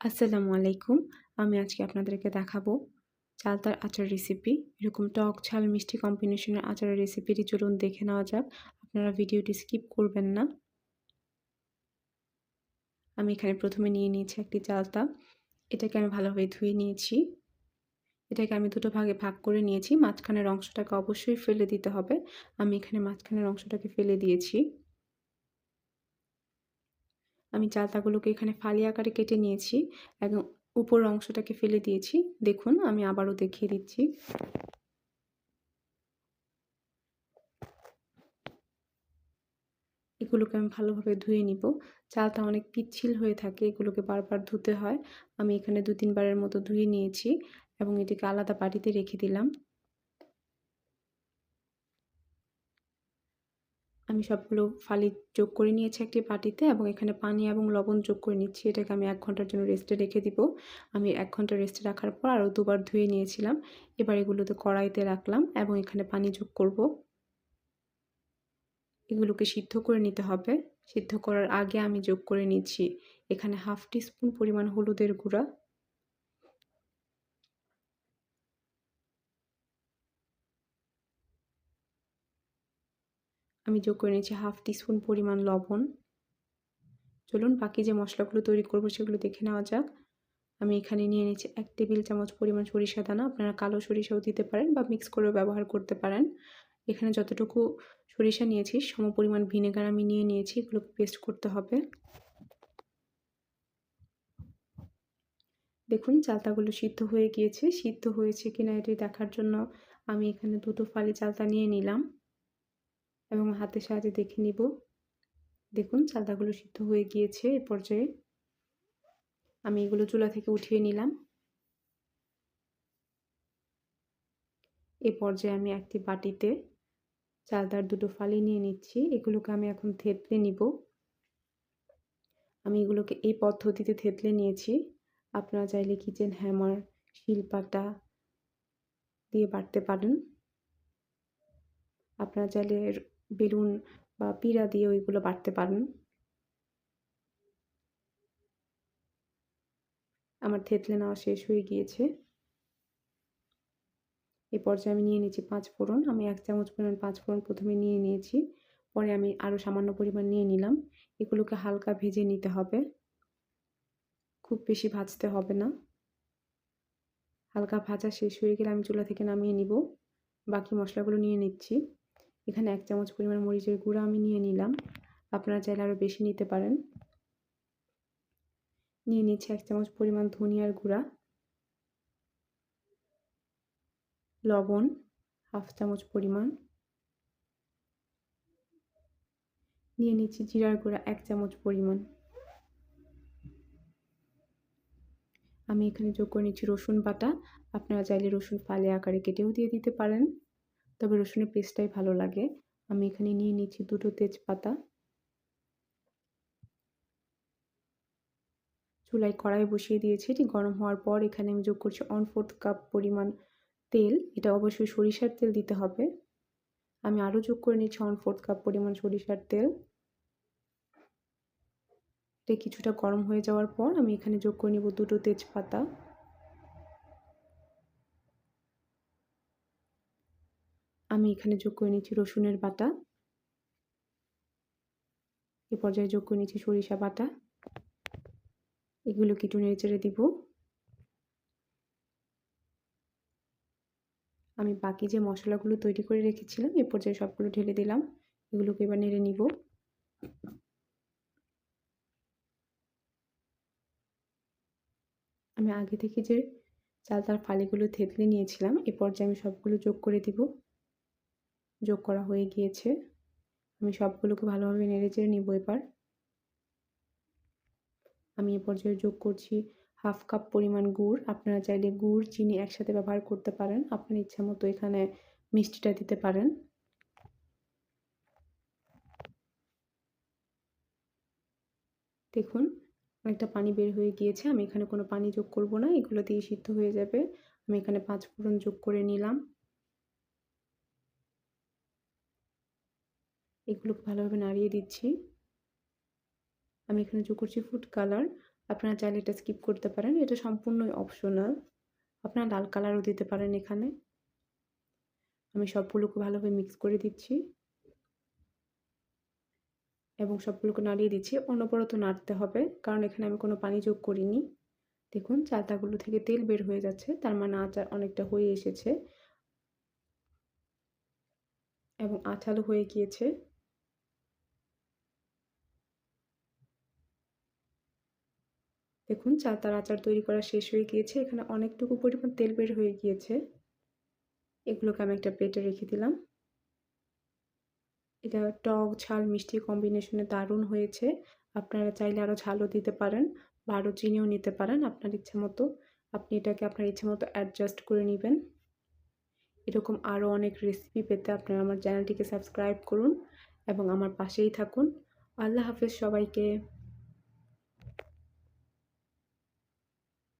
আসসালামু আলাইকুম। আমি আজকে আপনাদেরকে দেখাবো চালতার আচার রেসিপি। এরকম টক, ঝাল, মিষ্টি কম্বিনেশনের আচারের রেসিপিটি চলুন দেখে নেওয়া যাক। আপনারা ভিডিওটি স্কিপ করবেন না। আমি এখানে প্রথমে নিয়ে নিয়েছি একটি চালতা। এটাকে আমি ভালোভাবে ধুয়ে নিয়েছি। এটাকে আমি দুটো ভাগে ভাগ করে নিয়েছি। মাঝখানের অংশটাকে অবশ্যই ফেলে দিতে হবে। আমি এখানে মাঝখানের অংশটাকে ফেলে দিয়েছি। আমি চালতাগুলোকে এখানে ফালি আকারে কেটে নিয়েছি এবং উপরের অংশটাকে ফেলে দিয়েছি। দেখুন আমি আবারও দেখিয়ে দিচ্ছি। এগুলোকে আমি ভালোভাবে ধুয়ে নিব। চালটা অনেক পিচ্ছিল হয়ে থাকে, এগুলোকে বারবার ধুতে হয়। আমি এখানে ২-৩ বারের মতো ধুয়ে নিয়েছি এবং এটিকে আলাদা বাটিতে রেখে দিলাম। আমি সবগুলো ফালি যোগ করে নিয়েছি একটি বাটিতে এবং এখানে পানি এবং লবণ যোগ করে নিচ্ছি। এটাকে আমি ১ ঘন্টার জন্য রেস্টে রেখে দিব। আমি ১ ঘন্টা রেস্টে রাখার পর আরও ২ বার ধুয়ে নিয়েছিলাম। এবার এগুলোতে কড়াইতে রাখলাম এবং এখানে পানি যোগ করব। এগুলোকে সিদ্ধ করে নিতে হবে। সিদ্ধ করার আগে আমি যোগ করে নিচ্ছি এখানে 1/2 টিস্পুন পরিমাণ হলুদের গুঁড়া, আমি যোগ করে নিচ্ছি 1/2 টিস্পুন পরিমাণ লবণ। চলুন বাকি যে মশলাগুলো তৈরি করব সেগুলো দেখে নেওয়া যাক। আমি এখানে নিয়ে নিচ্ছি ১ টেবিল চামচ পরিমাণ সরিষা দানা। আপনারা কালো সরিষাও দিতে পারেন বা মিক্স করেও ব্যবহার করতে পারেন। এখানে যতটুকু সরিষা নিয়েছি সমপরিমাণ ভিনেগার আমি নিয়ে নিয়েছি। এগুলোকে পেস্ট করতে হবে। দেখুন চালতাগুলো সিদ্ধ হয়ে গিয়েছে। সিদ্ধ হয়েছে কিনা এটি দেখার জন্য আমি এখানে ২ টো ফালি চালতা নিয়ে নিলাম এবং হাতের সাহায্যে দেখে নিব। দেখুন চালতাগুলো সিদ্ধ হয়ে গিয়েছে। এ পর্যায়ে আমি এগুলো চুলা থেকে উঠিয়ে নিলাম। এ পর্যায়ে আমি একটি বাটিতে চালতার ২ টো ফালি নিয়ে নিচ্ছি। এগুলোকে আমি এখন থেতলে নিব। আমি এগুলোকে এই পদ্ধতিতে থেতলে নিয়েছি। আপনারা চাইলে কিচেন হ্যামার, শিলপাটা দিয়ে বাটতে পারেন। আপনারা চাইলে বেলুন বা পিঁড়া দিয়েও এগুলো বাটতে পারেন। আমার থেতলে নেওয়া শেষ হয়ে গিয়েছে। এ পর্যায়ে আমি নিয়ে নিচ্ছি ৫ ফোড়ন। আমি ১ চামচ পরিমাণ ৫ ফোড়ন প্রথমে নিয়ে নিয়েছি। পরে আমি আরও সামান্য পরিমাণ নিয়ে নিলাম। এগুলোকে হালকা ভেজে নিতে হবে। খুব বেশি ভাজতে হবে না। হালকা ভাজা শেষ হয়ে গেলে আমি চুলা থেকে নামিয়ে নিব। বাকি মশলাগুলো নিয়ে নিচ্ছি। এখানে ১ চামচ পরিমাণ মরিচের গুঁড়া আমি নিয়ে নিলাম। আপনারা চাইলে আরও বেশি নিতে পারেন। নিয়ে নিচ্ছি ১ চামচ পরিমাণ ধনিয়ার গুঁড়া, লবণ 1/2 চামচ পরিমাণ, নিয়ে নিচ্ছি জিরার গুঁড়া ১ চামচ পরিমাণ। আমি এখানে যোগ করে নিচ্ছি রসুন বাটা। আপনারা চাইলে রসুন ফালি আকারে কেটেও দিয়ে দিতে পারেন। তবে রসুনের পেস্টটাই ভালো লাগে। আমি এখানে নিয়ে নিচ্ছি ২ টো তেজপাতা। চুলায় কড়াই বসিয়ে দিয়েছি। এটি গরম হওয়ার পর এখানে আমি যোগ করছি 1/4 কাপ পরিমাণ তেল। এটা অবশ্যই সরিষার তেল দিতে হবে। আমি আরও যোগ করে নিচ্ছি 1/4 কাপ পরিমাণ সরিষার তেল। এটা কিছুটা গরম হয়ে যাওয়ার পর আমি এখানে যোগ করে নিব ২ টো তেজপাতা। আমি এখানে যোগ করে নিচ্ছি রসুনের বাটা। এ পর্যায়ে যোগ করে নিচ্ছি সরিষা বাটা। এগুলোকে একটু নেড়েচেড়ে দিব। আমি বাকি যে মশলাগুলো তৈরি করে রেখেছিলাম এ পর্যায়ে সবগুলো ঢেলে দিলাম। এগুলোকে এবার নেড়ে নিব। আমি আগে থেকে যে চালতার ফালিগুলো থেতলে নিয়েছিলাম এ পর্যায়ে আমি সবগুলো যোগ করে দিব। যোগ করা হয়ে গিয়েছে। আমি সবগুলোকে ভালোভাবে নেড়েচেড়ে নিব এবার। আমি এ পর্যায়ে যোগ করছি 1/2 কাপ পরিমাণ গুড়। আপনারা চাইলে গুড়, চিনি একসাথে ব্যবহার করতে পারেন। আপনার ইচ্ছামতো এখানে মিষ্টিটা দিতে পারেন। দেখুন অনেকটা পানি বের হয়ে গিয়েছে। আমি এখানে কোনো পানি যোগ করব না। এগুলো দিয়ে সিদ্ধ হয়ে যাবে। আমি এখানে ৫ ফোড়ন যোগ করে নিলাম। এগুলোকে ভালোভাবে নাড়িয়ে দিচ্ছি। আমি এখানে যোগ করছি ফুড কালার। আপনারা চাইলে এটা স্কিপ করতে পারেন। এটা সম্পূর্ণই অপশনাল। আপনারা লাল কালারও দিতে পারেন এখানে। আমি সবগুলোকে ভালোভাবে মিক্স করে দিচ্ছি এবং সবগুলোকে নাড়িয়ে দিচ্ছি। অনবরত নাড়তে হবে কারণ এখানে আমি কোনো পানি যোগ করিনি। দেখুন চালতাগুলো থেকে তেল বের হয়ে যাচ্ছে। তার মানে আচার অনেকটা হয়ে এসেছে এবং আঠালো হয়ে গিয়েছে। দেখুন চালতার আচার তৈরি করা শেষ হয়ে গিয়েছে। এখানে অনেকটুকু পরিমাণ তেল বের হয়ে গিয়েছে। এগুলোকে আমি একটা প্লেটে রেখে দিলাম। এটা টক, ঝাল, মিষ্টি কম্বিনেশনে দারুণ হয়েছে। আপনারা চাইলে আরও ঝালও দিতে পারেন বা আরও চিনিও নিতে পারেন আপনার ইচ্ছেমতো। আপনি এটাকে আপনার ইচ্ছেমতো অ্যাডজাস্ট করে নিবেন। এরকম আরও অনেক রেসিপি পেতে আপনারা আমার চ্যানেলটিকে সাবস্ক্রাইব করুন এবং আমার পাশেই থাকুন। আল্লাহ হাফেজ সবাইকে।